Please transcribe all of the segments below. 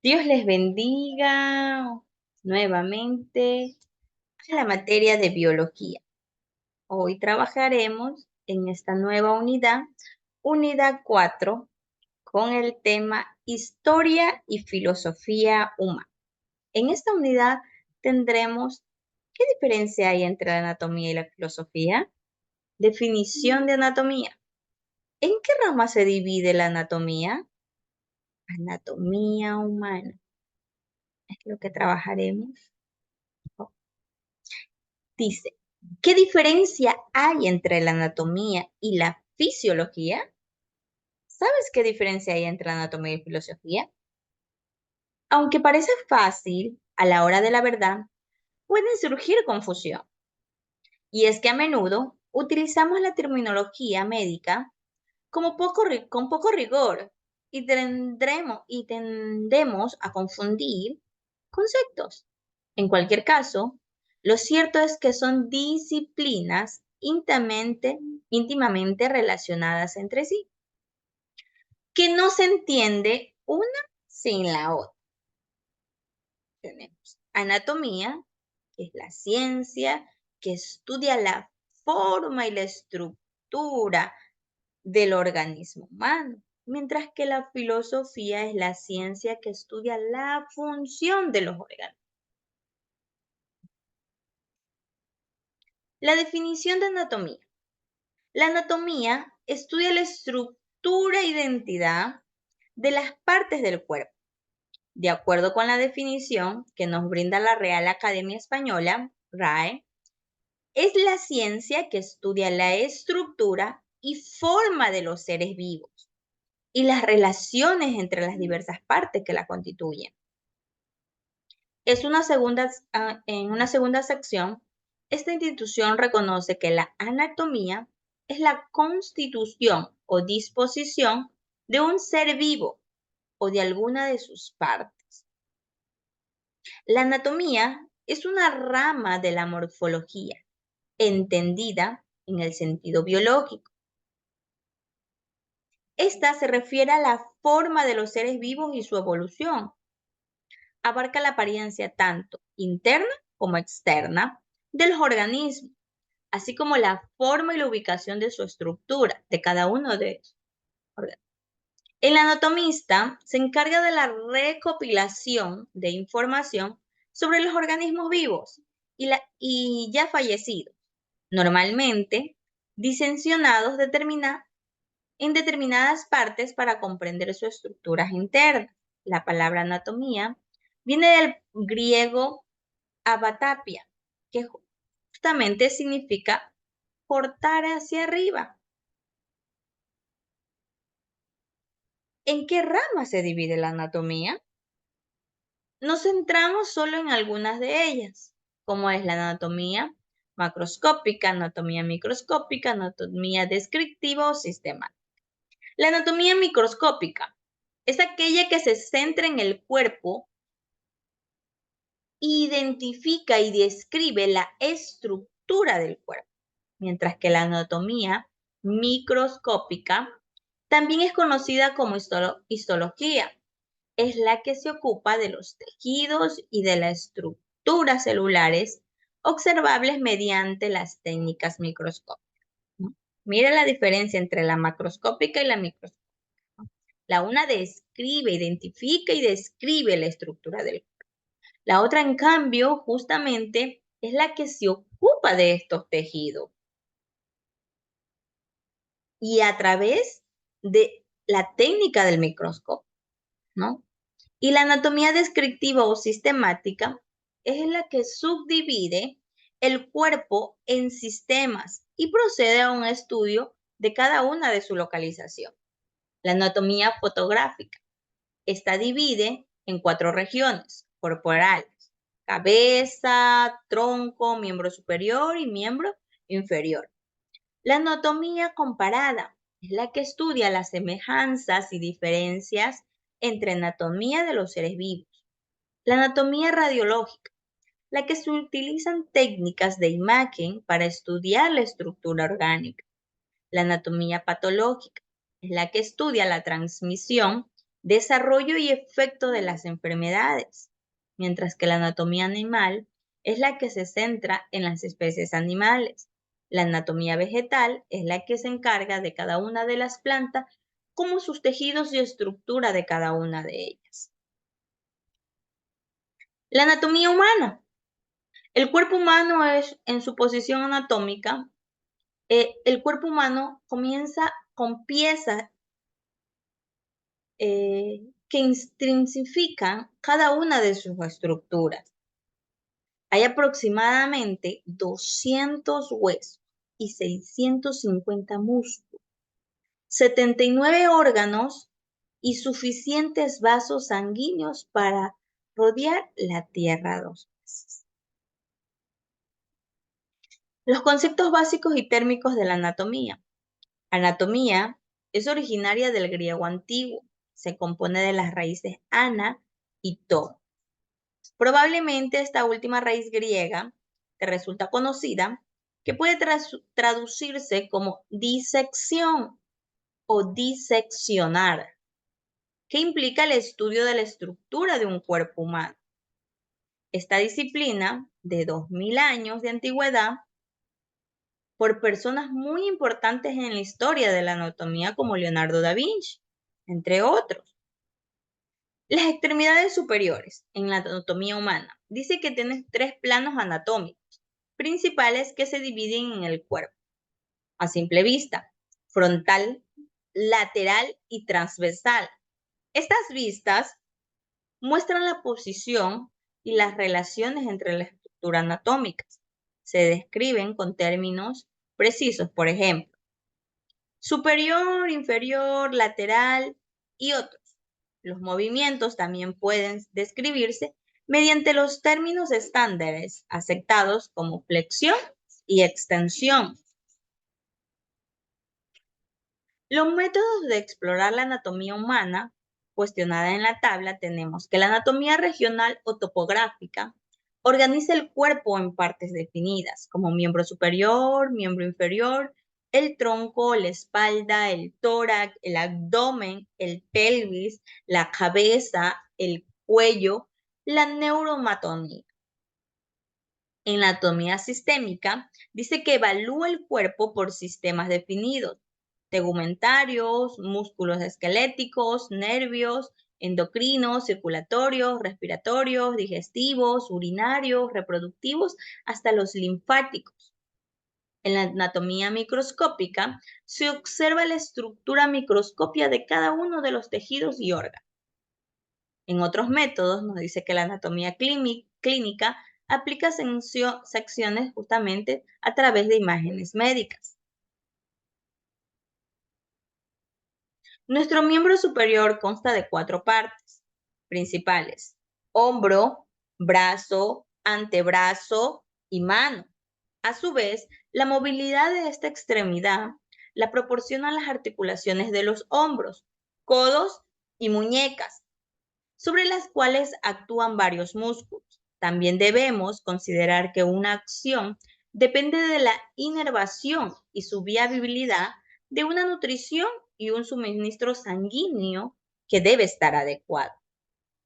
Dios les bendiga nuevamente a la materia de biología. Hoy trabajaremos en esta nueva unidad, unidad 4, con el tema Historia y Filosofía Humana. En esta unidad tendremos ¿qué diferencia hay entre la anatomía y la filosofía? Definición de anatomía. ¿En qué rama se divide la anatomía? Anatomía humana. Es lo que trabajaremos. Dice, ¿qué diferencia hay entre la anatomía y la fisiología? ¿Sabes qué diferencia hay entre la anatomía y filosofía? Aunque parece fácil, a la hora de la verdad, puede surgir confusión. Y es que a menudo utilizamos la terminología médica con poco rigor y tendemos a confundir conceptos. En cualquier caso, lo cierto es que son disciplinas íntimamente relacionadas entre sí, que no se entiende una sin la otra. Tenemos anatomía, que es la ciencia que estudia la forma y la estructura del organismo humano, mientras que la filosofía es la ciencia que estudia la función de los órganos. La definición de anatomía. La anatomía estudia la estructura e identidad de las partes del cuerpo. De acuerdo con la definición que nos brinda la Real Academia Española, RAE, es la ciencia que estudia la estructura y forma de los seres vivos y las relaciones entre las diversas partes que la constituyen. En una segunda sección, esta institución reconoce que la anatomía es la constitución o disposición de un ser vivo o de alguna de sus partes. La anatomía es una rama de la morfología, entendida en el sentido biológico. Esta se refiere a la forma de los seres vivos y su evolución. Abarca la apariencia tanto interna como externa de los organismos, así como la forma y la ubicación de su estructura, de cada uno de ellos. El anatomista se encarga de la recopilación de información sobre los organismos vivos y ya fallecidos, normalmente disensionados en determinadas partes para comprender sus estructuras internas. La palabra anatomía viene del griego abatapia, que justamente significa cortar hacia arriba. ¿En qué rama se divide la anatomía? Nos centramos solo en algunas de ellas, como es la anatomía macroscópica, anatomía microscópica, anatomía descriptiva o sistemática. La anatomía microscópica es aquella que se centra en el cuerpo, identifica y describe la estructura del cuerpo, mientras que la anatomía microscópica también es conocida como histología. Es la que se ocupa de los tejidos y de las estructuras celulares observables mediante las técnicas microscópicas, ¿no? Mira la diferencia entre la macroscópica y la microscópica. La una describe, identifica y describe la estructura del cuerpo. La otra, en cambio, justamente es la que se ocupa de estos tejidos y a través de la técnica del microscopio, ¿no? Y la anatomía descriptiva o sistemática es la que subdivide el cuerpo en sistemas y procede a un estudio de cada una de su localización. La anatomía fotográfica. Esta divide en 4 regiones corporales: cabeza, tronco, miembro superior y miembro inferior. La anatomía comparada es la que estudia las semejanzas y diferencias entre anatomía de los seres vivos. La anatomía radiológica, la que se utilizan técnicas de imagen para estudiar la estructura orgánica. La anatomía patológica es la que estudia la transmisión desarrollo y efecto de las enfermedades, mientras que la anatomía animal es la que se centra en las especies animales. La anatomía vegetal es la que se encarga de cada una de las plantas, como sus tejidos y estructura de cada una de ellas. La anatomía humana. El cuerpo humano es, en su posición anatómica, el cuerpo humano comienza con piezas que intrinsifican cada una de sus estructuras. Hay aproximadamente 200 huesos y 650 músculos, 79 órganos y suficientes vasos sanguíneos para rodear la Tierra 2 veces. Los conceptos básicos y térmicos de la anatomía. Anatomía es originaria del griego antiguo. Se compone de las raíces ana y to. Probablemente esta última raíz griega te resulta conocida, que puede traducirse como disección o diseccionar, que implica el estudio de la estructura de un cuerpo humano. Esta disciplina, de 2000 años de antigüedad, por personas muy importantes en la historia de la anatomía como Leonardo da Vinci, entre otros. Las extremidades superiores en la anatomía humana. Dice que tienen 3 planos anatómicos principales que se dividen en el cuerpo. A simple vista, frontal, lateral y transversal. Estas vistas muestran la posición y las relaciones entre las estructuras anatómicas. Se describen con términos precisos, por ejemplo, superior, inferior, lateral y otros. Los movimientos también pueden describirse mediante los términos estándares aceptados como flexión y extensión. Los métodos de explorar la anatomía humana, cuestionada en la tabla, tenemos que la anatomía regional o topográfica organiza el cuerpo en partes definidas, como miembro superior, miembro inferior, el tronco, la espalda, el tórax, el abdomen, el pelvis, la cabeza, el cuello, la neuromatomía. En la anatomía sistémica, dice que evalúa el cuerpo por sistemas definidos, tegumentarios, músculos esqueléticos, nervios, endocrinos, circulatorios, respiratorios, digestivos, urinarios, reproductivos, hasta los linfáticos. En la anatomía microscópica, se observa la estructura microscópica de cada uno de los tejidos y órganos. En otros métodos nos dice que la anatomía clínica aplica secciones justamente a través de imágenes médicas. Nuestro miembro superior consta de 4 partes principales: hombro, brazo, antebrazo y mano. A su vez, la movilidad de esta extremidad la proporcionan las articulaciones de los hombros, codos y muñecas, sobre las cuales actúan varios músculos. También debemos considerar que una acción depende de la inervación y su viabilidad de una nutrición y un suministro sanguíneo que debe estar adecuado.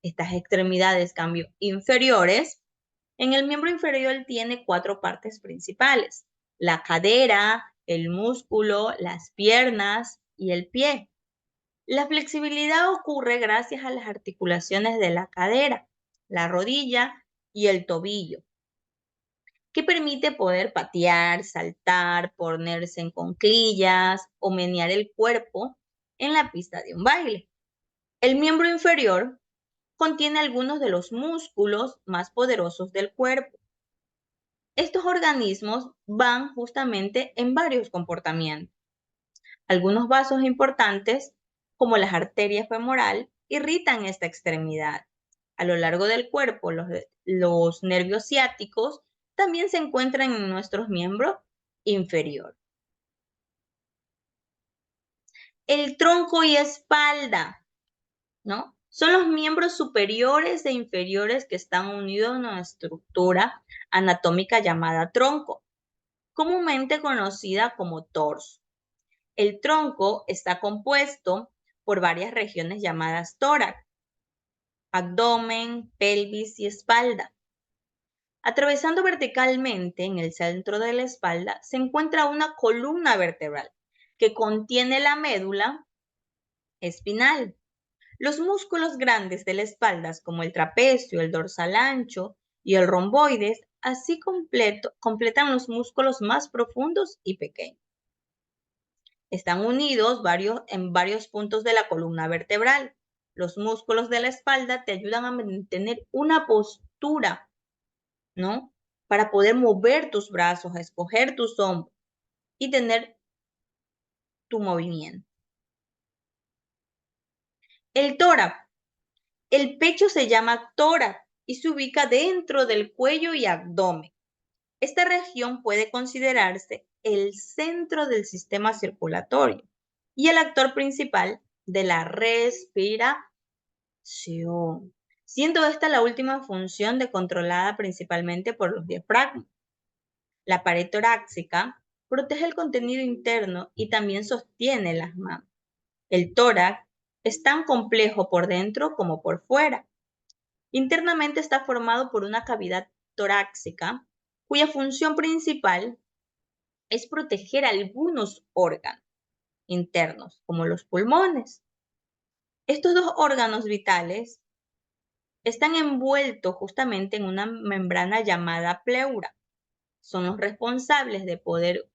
Estas extremidades, cambio, inferiores, en el miembro inferior tiene 4 partes principales: la cadera, el músculo, las piernas y el pie. La flexibilidad ocurre gracias a las articulaciones de la cadera, la rodilla y el tobillo, que permite poder patear, saltar, ponerse en cuclillas o menear el cuerpo en la pista de un baile. El miembro inferior contiene algunos de los músculos más poderosos del cuerpo. Estos organismos van justamente en varios comportamientos. Algunos vasos importantes, como las arterias femoral, irritan esta extremidad. A lo largo del cuerpo, los nervios ciáticos también se encuentran en nuestros miembros inferior. El tronco y espalda, ¿no? Son los miembros superiores e inferiores que están unidos a una estructura anatómica llamada tronco, comúnmente conocida como torso. El tronco está compuesto por varias regiones llamadas tórax, abdomen, pelvis y espalda. Atravesando verticalmente en el centro de la espalda se encuentra una columna vertebral que contiene la médula espinal. Los músculos grandes de la espalda, como el trapecio, el dorsal ancho y el romboides, así completan los músculos más profundos y pequeños. Están unidos en varios puntos de la columna vertebral. Los músculos de la espalda te ayudan a mantener una postura, ¿no? Para poder mover tus brazos, escoger tus hombros y tener tu movimiento. El tórax. El pecho se llama tórax y se ubica dentro del cuello y abdomen. Esta región puede considerarse el centro del sistema circulatorio y el actor principal de la respiración, siendo esta la última función controlada principalmente por los diafragmas. La pared torácica protege el contenido interno y también sostiene las manos. El tórax es tan complejo por dentro como por fuera. Internamente está formado por una cavidad torácica cuya función principal es proteger algunos órganos internos, como los pulmones. Estos dos órganos vitales están envueltos justamente en una membrana llamada pleura. Son los responsables de poder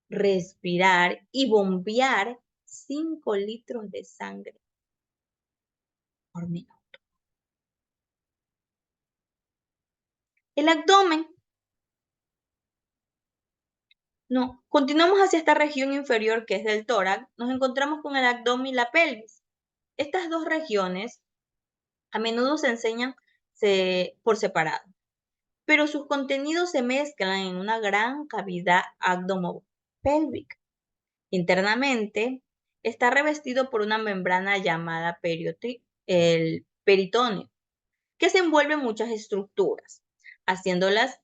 respirar y bombear 5 litros de sangre por minuto. El abdomen. No, continuamos hacia esta región inferior que es del tórax. Nos encontramos con el abdomen y la pelvis. Estas dos regiones a menudo se enseñan por separado, pero sus contenidos se mezclan en una gran cavidad abdominopélvica. Internamente está revestido por una membrana llamada el peritoneo, que se envuelve en muchas estructuras, haciéndolas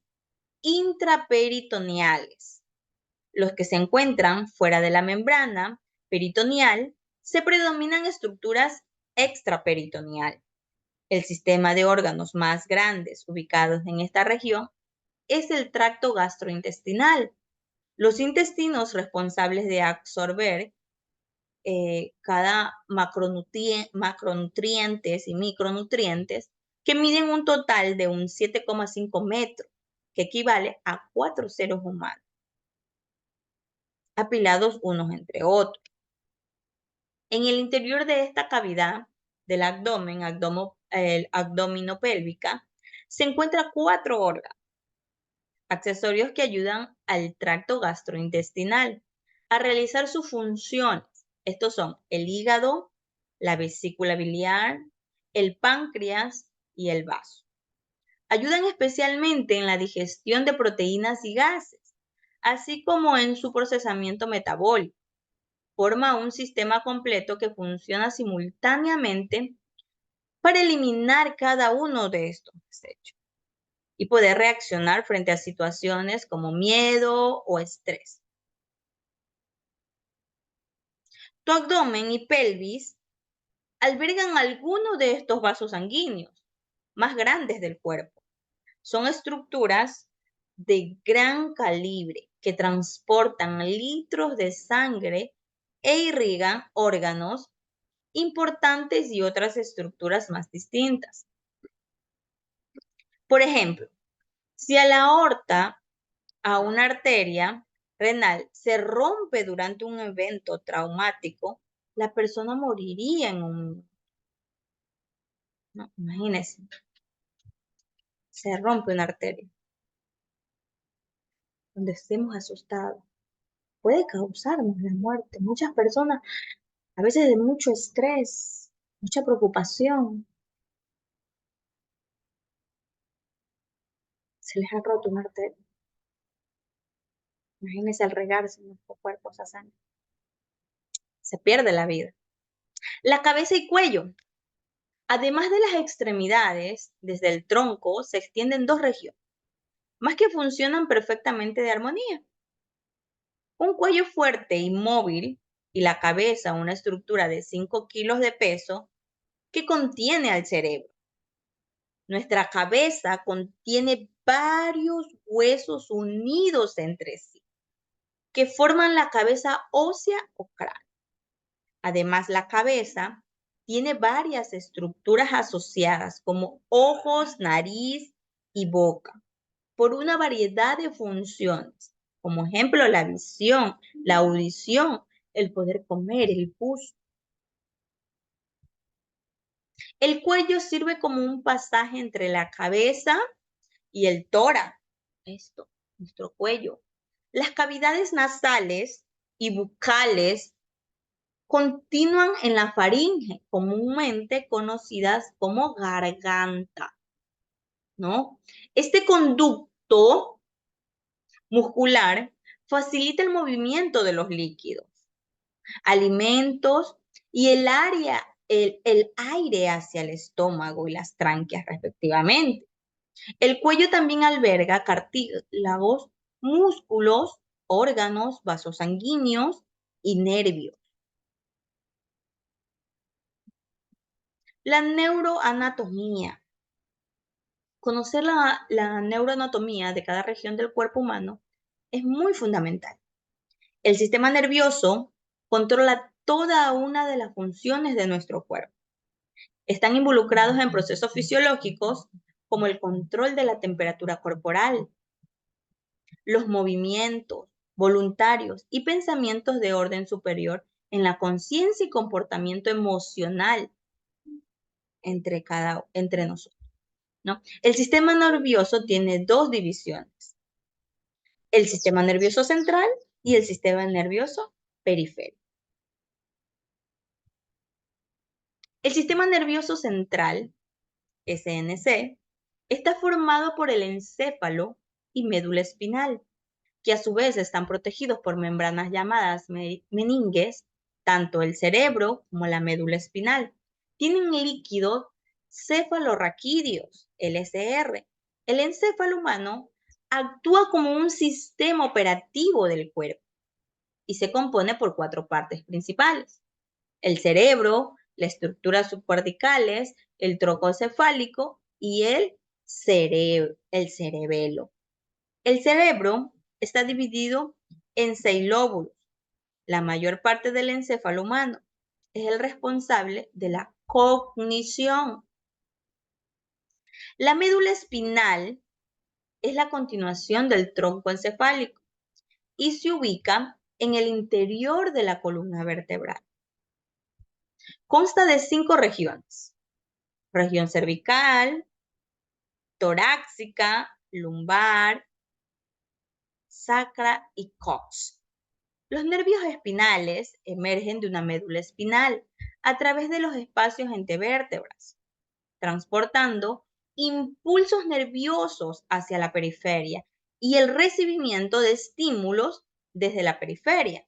intraperitoneales. Los que se encuentran fuera de la membrana peritoneal se predominan estructuras extraperitoneales. El sistema de órganos más grandes ubicados en esta región es el tracto gastrointestinal. Los intestinos responsables de absorber cada macronutrientes y micronutrientes que miden un total de un 7,5 metros, que equivale a 4 seres humanos, apilados unos entre otros. En el interior de esta cavidad del abdomen, abdominopélvica, se encuentran 4 órganos accesorios que ayudan al tracto gastrointestinal a realizar sus funciones. Estos son el hígado, la vesícula biliar, el páncreas y el vaso. Ayudan especialmente en la digestión de proteínas y gases, así como en su procesamiento metabólico. Forma un sistema completo que funciona simultáneamente para eliminar cada uno de estos desechos y poder reaccionar frente a situaciones como miedo o estrés. Tu abdomen y pelvis albergan algunos de estos vasos sanguíneos más grandes del cuerpo. Son estructuras de gran calibre que transportan litros de sangre e irrigan órganos importantes y otras estructuras más distintas. Por ejemplo, si a la aorta, a una arteria renal, se rompe durante un evento traumático, la persona moriría en un... No, imagínense, se rompe una arteria donde estemos asustados. Puede causarnos la muerte. Muchas personas, a veces de mucho estrés, mucha preocupación, se les ha roto una arteria. Imagínense al regarse en nuestro cuerpo esa sangre. Se pierde la vida. La cabeza y cuello. Además de las extremidades, desde el tronco se extienden 2 regiones, más que funcionan perfectamente de armonía. Un cuello fuerte y móvil y la cabeza una estructura de 5 kilos de peso que contiene al cerebro. Nuestra cabeza contiene varios huesos unidos entre sí, que forman la cabeza ósea o cráneo. Además, la cabeza tiene varias estructuras asociadas como ojos, nariz y boca, por una variedad de funciones, como ejemplo la visión, la audición, el poder comer, el gusto. El cuello sirve como un pasaje entre la cabeza y el tórax. Esto, nuestro cuello. Las cavidades nasales y bucales continúan en la faringe, comúnmente conocidas como garganta, ¿no? Este conducto muscular facilita el movimiento de los líquidos, alimentos y el aire hacia el estómago y las tráqueas respectivamente. El cuello también alberga cartílagos, músculos, órganos, vasos sanguíneos y nervios. La neuroanatomía. Conocer la neuroanatomía de cada región del cuerpo humano es muy fundamental. El sistema nervioso controla toda una de las funciones de nuestro cuerpo. Están involucrados en procesos fisiológicos como el control de la temperatura corporal, los movimientos voluntarios y pensamientos de orden superior en la conciencia y comportamiento emocional entre nosotros, ¿no? El sistema nervioso tiene dos divisiones: el sistema nervioso central y el sistema nervioso periférico. El sistema nervioso central, SNC, está formado por el encéfalo y médula espinal, que a su vez están protegidos por membranas llamadas meninges. Tanto el cerebro como la médula espinal tienen líquidos cefalorraquídeos, LCR. El encéfalo humano actúa como un sistema operativo del cuerpo y se compone por 4 partes principales: el cerebro, la estructura subcorticales, el tronco cefálico y el cerebelo. El cerebro está dividido en 6 lóbulos. La mayor parte del encéfalo humano es el responsable de la cognición. La médula espinal es la continuación del tronco encefálico y se ubica en el interior de la columna vertebral. Consta de 5 regiones: región cervical, torácica, lumbar, sacra y cox. Los nervios espinales emergen de una médula espinal a través de los espacios entre vértebras, transportando impulsos nerviosos hacia la periferia y el recibimiento de estímulos desde la periferia.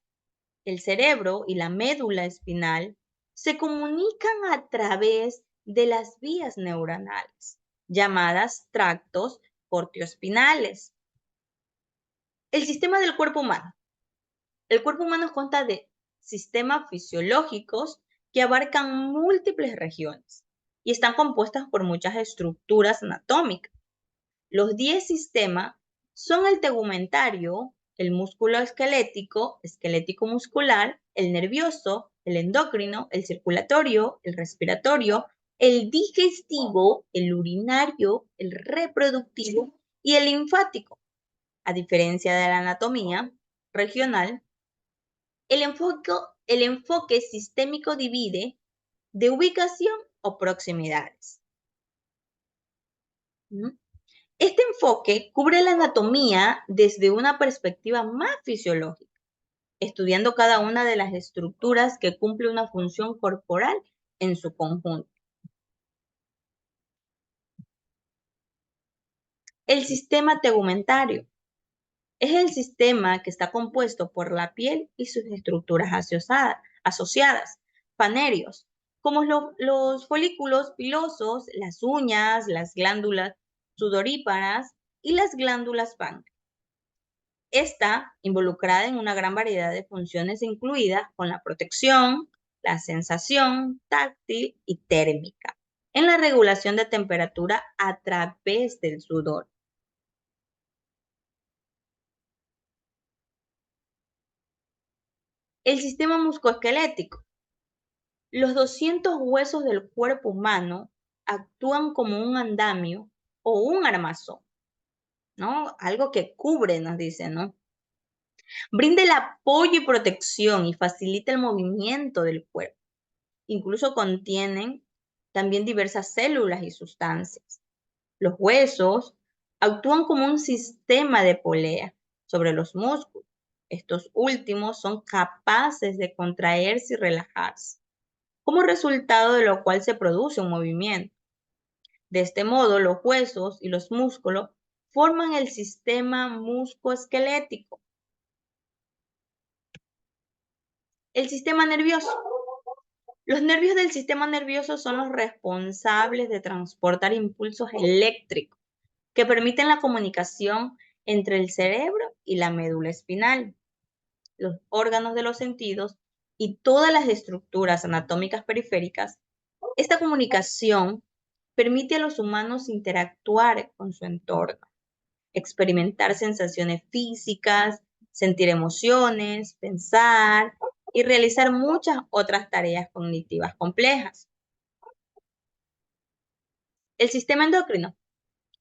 El cerebro y la médula espinal se comunican a través de las vías neuronales, llamadas tractos cortioespinales. El sistema del cuerpo humano. El cuerpo humano consta de sistemas fisiológicos que abarcan múltiples regiones y están compuestas por muchas estructuras anatómicas. Los 10 sistemas son el tegumentario, el músculo esquelético, esquelético muscular, el nervioso, el endocrino, el circulatorio, el respiratorio, el digestivo, el urinario, el reproductivo y el linfático. A diferencia de la anatomía regional, el enfoque sistémico divide de ubicación o proximidades. Este enfoque cubre la anatomía desde una perspectiva más fisiológica, estudiando cada una de las estructuras que cumple una función corporal en su conjunto. El sistema tegumentario es el sistema que está compuesto por la piel y sus estructuras asociadas, panerios, como los folículos pilosos, las uñas, las glándulas sudoríparas y las glándulas páncreas. Está involucrada en una gran variedad de funciones incluidas con la protección, la sensación táctil y térmica, en la regulación de temperatura a través del sudor. El sistema musculoesquelético. Los 200 huesos del cuerpo humano actúan como un andamio o un armazón, ¿no? Algo que cubre, nos dice, ¿no? Brinda el apoyo y protección y facilita el movimiento del cuerpo. Incluso contienen también diversas células y sustancias. Los huesos actúan como un sistema de polea sobre los músculos. Estos últimos son capaces de contraerse y relajarse, como resultado de lo cual se produce un movimiento. De este modo, los huesos y los músculos forman el sistema musculoesquelético. El sistema nervioso. Los nervios del sistema nervioso son los responsables de transportar impulsos eléctricos que permiten la comunicación entre el cerebro y la médula espinal, los órganos de los sentidos y todas las estructuras anatómicas periféricas. Esta comunicación permite a los humanos interactuar con su entorno, experimentar sensaciones físicas, sentir emociones, pensar y realizar muchas otras tareas cognitivas complejas. El sistema endocrino.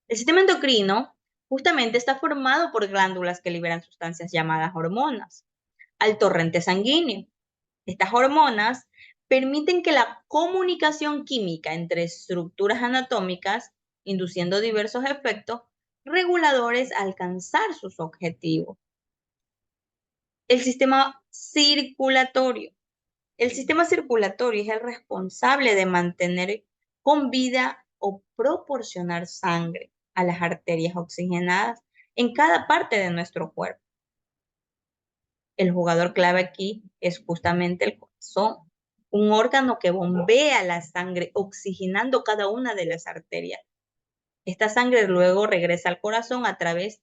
El sistema endocrino justamente está formado por glándulas que liberan sustancias llamadas hormonas al torrente sanguíneo. Estas hormonas permiten que la comunicación química entre estructuras anatómicas, induciendo diversos efectos reguladores a alcanzar sus objetivos. El sistema circulatorio. El sistema circulatorio es el responsable de mantener con vida o proporcionar sangre a las arterias oxigenadas en cada parte de nuestro cuerpo. El jugador clave aquí es justamente el corazón, un órgano que bombea la sangre oxigenando cada una de las arterias. Esta sangre luego regresa al corazón a través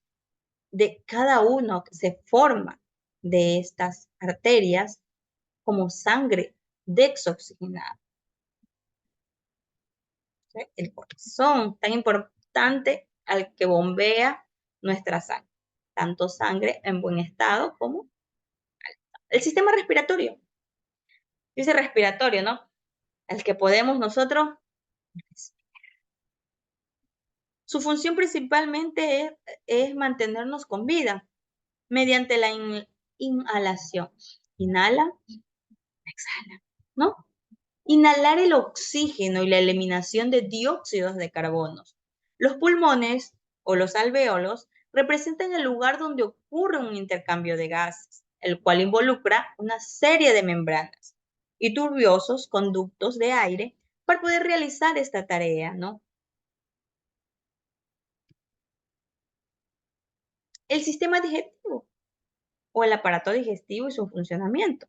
de cada uno que se forma de estas arterias como sangre desoxigenada. ¿Sí? El corazón, tan importante al que bombea nuestra sangre, tanto sangre en buen estado como el sistema respiratorio. Dice respiratorio, ¿no? El que podemos nosotros. Su función principalmente es mantenernos con vida mediante la inhalación. Inhala, exhala, ¿no? Inhalar el oxígeno y la eliminación de dióxidos de carbono. Los pulmones o los alvéolos representan el lugar donde ocurre un intercambio de gases, el cual involucra una serie de membranas y turbiosos conductos de aire para poder realizar esta tarea, ¿no? El sistema digestivo o el aparato digestivo y su funcionamiento.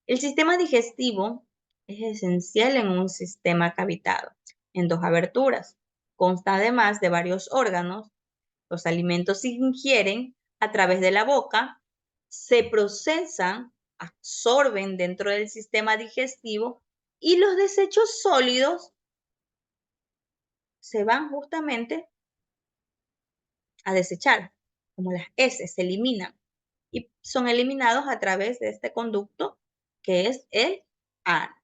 El sistema digestivo es esencial en un sistema cavitado, en dos aberturas. Consta además de varios órganos. Los alimentos se ingieren a través de la boca, se procesan, absorben dentro del sistema digestivo y los desechos sólidos se van justamente a desechar, como las heces, se eliminan y son eliminados a través de este conducto que es el ano.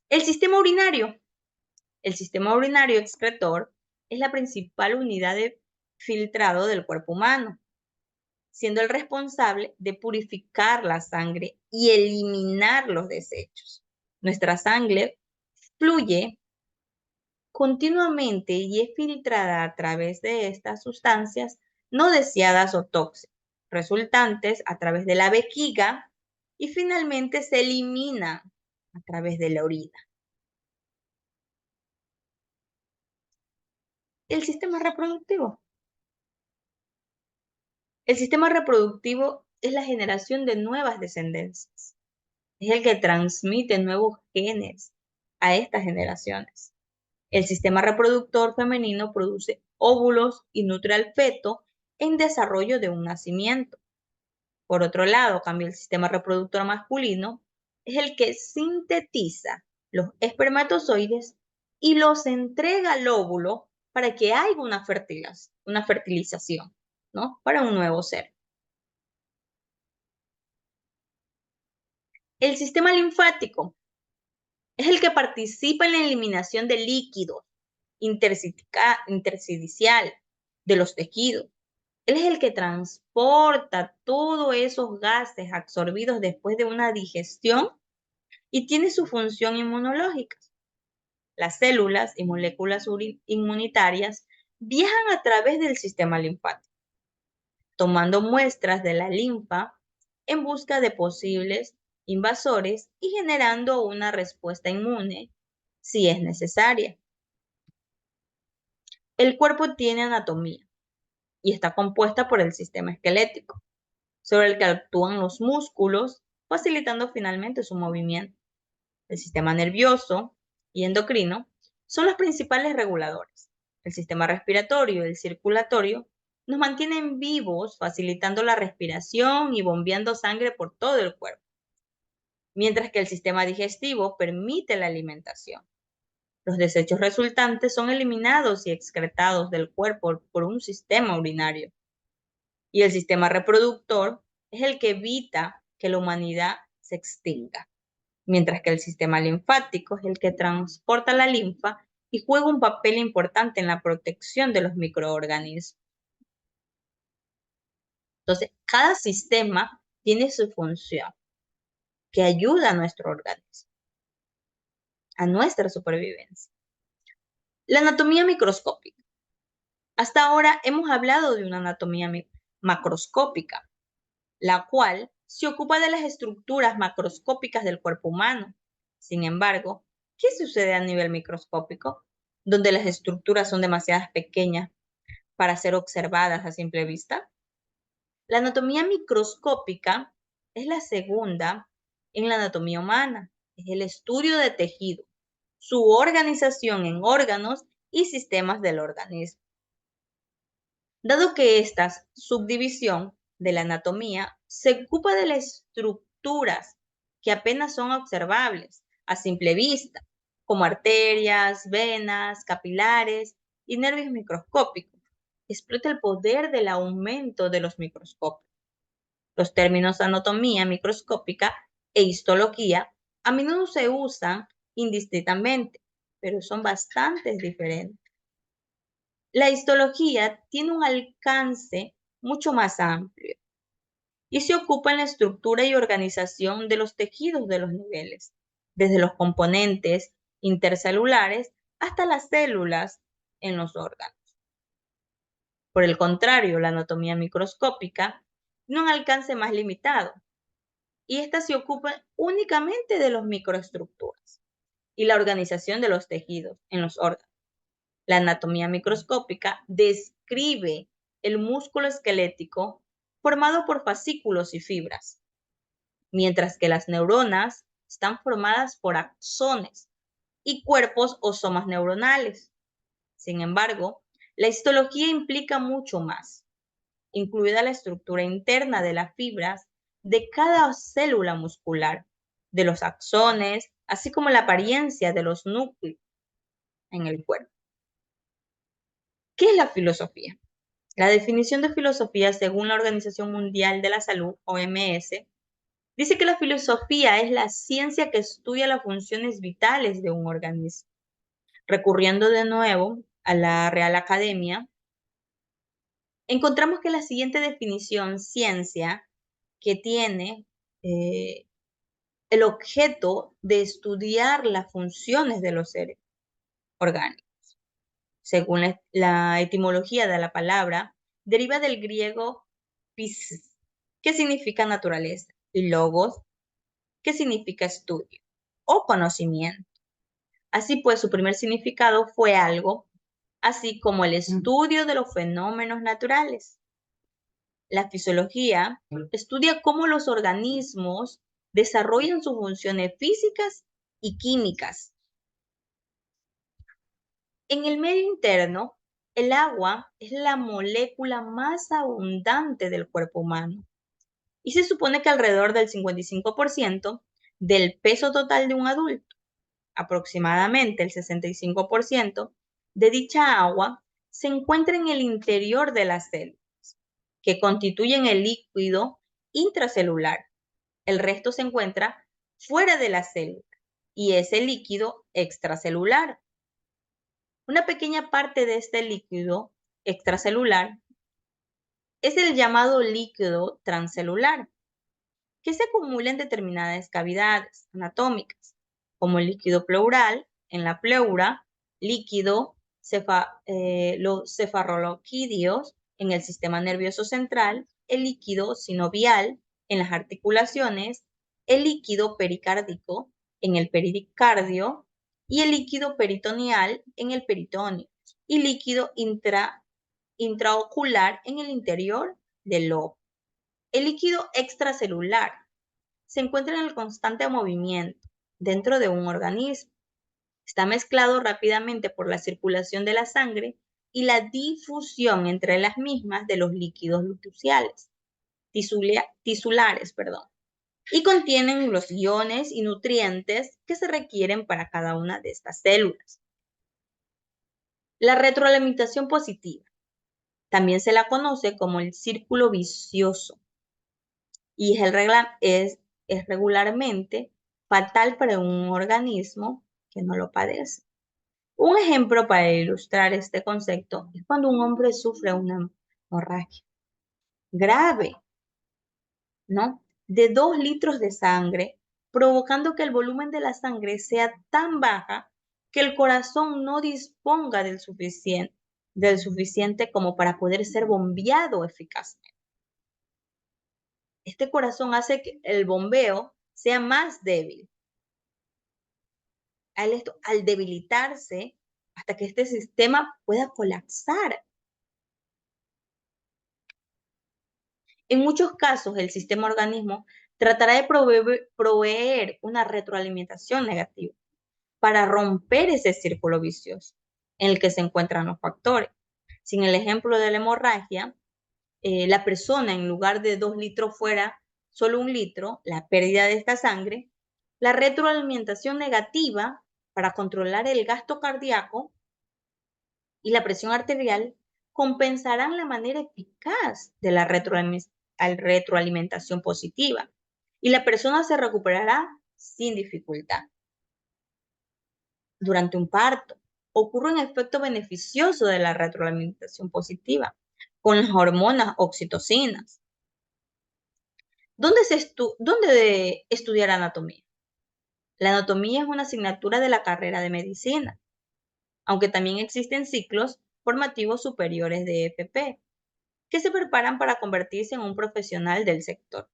El sistema urinario. El sistema urinario excretor es la principal unidad de filtrado del cuerpo humano, siendo el responsable de purificar la sangre y eliminar los desechos. Nuestra sangre fluye continuamente y es filtrada a través de estas sustancias no deseadas o tóxicas, resultantes a través de la vejiga y finalmente se elimina a través de la orina. El sistema reproductivo. El sistema reproductivo es la generación de nuevas descendencias. Es el que transmite nuevos genes a estas generaciones. El sistema reproductor femenino produce óvulos y nutre al feto en desarrollo de un nacimiento. Por otro lado, cambio el sistema reproductor masculino es el que sintetiza los espermatozoides y los entrega al óvulo para que haya una fertilización, ¿no? Para un nuevo ser. El sistema linfático es el que participa en la eliminación de líquidos intersticial de los tejidos. Él es el que transporta todos esos gases absorbidos después de una digestión y tiene su función inmunológica. Las células y moléculas inmunitarias viajan a través del sistema linfático, tomando muestras de la linfa en busca de posibles invasores y generando una respuesta inmune si es necesaria. El cuerpo tiene anatomía y está compuesta por el sistema esquelético, sobre el que actúan los músculos, facilitando finalmente su movimiento. El sistema nervioso y endocrino son los principales reguladores. El sistema respiratorio y el circulatorio nos mantienen vivos, facilitando la respiración y bombeando sangre por todo el cuerpo, mientras que el sistema digestivo permite la alimentación. Los desechos resultantes son eliminados y excretados del cuerpo por un sistema urinario. Y el sistema reproductor es el que evita que la humanidad se extinga, mientras que el sistema linfático es el que transporta la linfa y juega un papel importante en la protección de los microorganismos. Entonces, cada sistema tiene su función que ayuda a nuestro organismo, a nuestra supervivencia. La anatomía microscópica. Hasta ahora hemos hablado de una anatomía macroscópica, la cual se ocupa de las estructuras macroscópicas del cuerpo humano. Sin embargo, ¿qué sucede a nivel microscópico? Donde las estructuras son demasiado pequeñas para ser observadas a simple vista. La anatomía microscópica es la segunda en la anatomía humana. Es el estudio de tejido, su organización en órganos y sistemas del organismo. Dado que esta subdivisión de la anatomía se ocupa de las estructuras que apenas son observables a simple vista, como arterias, venas, capilares y nervios microscópicos, explota el poder del aumento de los microscopios. Los términos anatomía microscópica e histología a menudo se usan indistintamente, pero son bastante diferentes. La histología tiene un alcance mucho más amplio y se ocupa en la estructura y organización de los tejidos de los niveles, desde los componentes intercelulares hasta las células en los órganos. Por el contrario, la anatomía microscópica tiene un alcance más limitado y esta se ocupa únicamente de las microestructuras y la organización de los tejidos en los órganos. La anatomía microscópica describe el músculo esquelético formado por fascículos y fibras, mientras que las neuronas están formadas por axones y cuerpos o somas neuronales. Sin embargo, la histología implica mucho más, incluida la estructura interna de las fibras de cada célula muscular, de los axones, así como la apariencia de los núcleos en el cuerpo. ¿Qué es la filosofía? La definición de filosofía, según la Organización Mundial de la Salud, OMS, dice que la filosofía es la ciencia que estudia las funciones vitales de un organismo. Recurriendo de nuevo a la Real Academia, encontramos que la siguiente definición, ciencia, que tiene el objeto de estudiar las funciones de los seres orgánicos. Según la etimología de la palabra, deriva del griego physis, que significa naturaleza, y logos, que significa estudio o conocimiento. Así pues, su primer significado fue algo, así como el estudio de los fenómenos naturales. La fisiología estudia cómo los organismos desarrollan sus funciones físicas y químicas. En el medio interno, El agua es la molécula más abundante del cuerpo humano y se supone que alrededor del 55% del peso total de un adulto, aproximadamente el 65% de dicha agua, se encuentra en el interior de las células, que constituyen el líquido intracelular. El resto se encuentra fuera de la célula y es el líquido extracelular. Una pequeña parte de este líquido extracelular es el llamado líquido transcelular, que se acumula en determinadas cavidades anatómicas, como el líquido pleural en la pleura, líquido los cefalorraquídeos en el sistema nervioso central, el líquido sinovial en las articulaciones, el líquido pericárdico en el pericardio y el líquido peritoneal en el peritoneo y líquido intraocular en el interior del ojo. El líquido extracelular se encuentra en el constante movimiento dentro de un organismo. Está mezclado rápidamente por la circulación de la sangre y la difusión entre las mismas de los líquidos tisulares, y contienen los iones y nutrientes que se requieren para cada una de estas células. La retroalimentación positiva también se la conoce como el círculo vicioso y es regularmente fatal para un organismo que no lo padece. Un ejemplo para ilustrar este concepto es cuando un hombre sufre una hemorragia grave, ¿no? De 2 litros de sangre, provocando que el volumen de la sangre sea tan baja que el corazón no disponga del suficiente como para poder ser bombeado eficazmente. Este corazón hace que el bombeo sea más débil. Al debilitarse, hasta que este sistema pueda colapsar. En muchos casos, el sistema organismo tratará de proveer una retroalimentación negativa para romper ese círculo vicioso en el que se encuentran los factores. Si en el ejemplo de la hemorragia, la persona en lugar de 2 litros fuera solo 1 litro, la pérdida de esta sangre, la retroalimentación negativa para controlar el gasto cardíaco y la presión arterial compensarán la manera eficaz de la retroalimentación positiva y la persona se recuperará sin dificultad. Durante un parto ocurre un efecto beneficioso de la retroalimentación positiva con las hormonas oxitocinas. ¿Dónde estudiar anatomía? La anatomía es una asignatura de la carrera de medicina, aunque también existen ciclos formativos superiores de FP que se preparan para convertirse en un profesional del sector.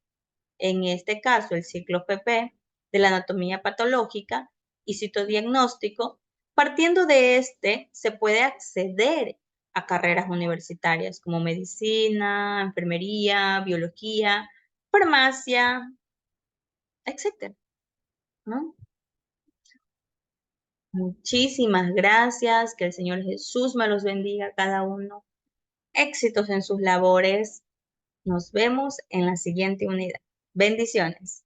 En este caso, el ciclo FP de la anatomía patológica y citodiagnóstico, partiendo de este, se puede acceder a carreras universitarias como medicina, enfermería, biología, farmacia, etcétera, ¿no? Muchísimas gracias, que el Señor Jesús me los bendiga a cada uno. Éxitos en sus labores. Nos vemos en la siguiente unidad. Bendiciones.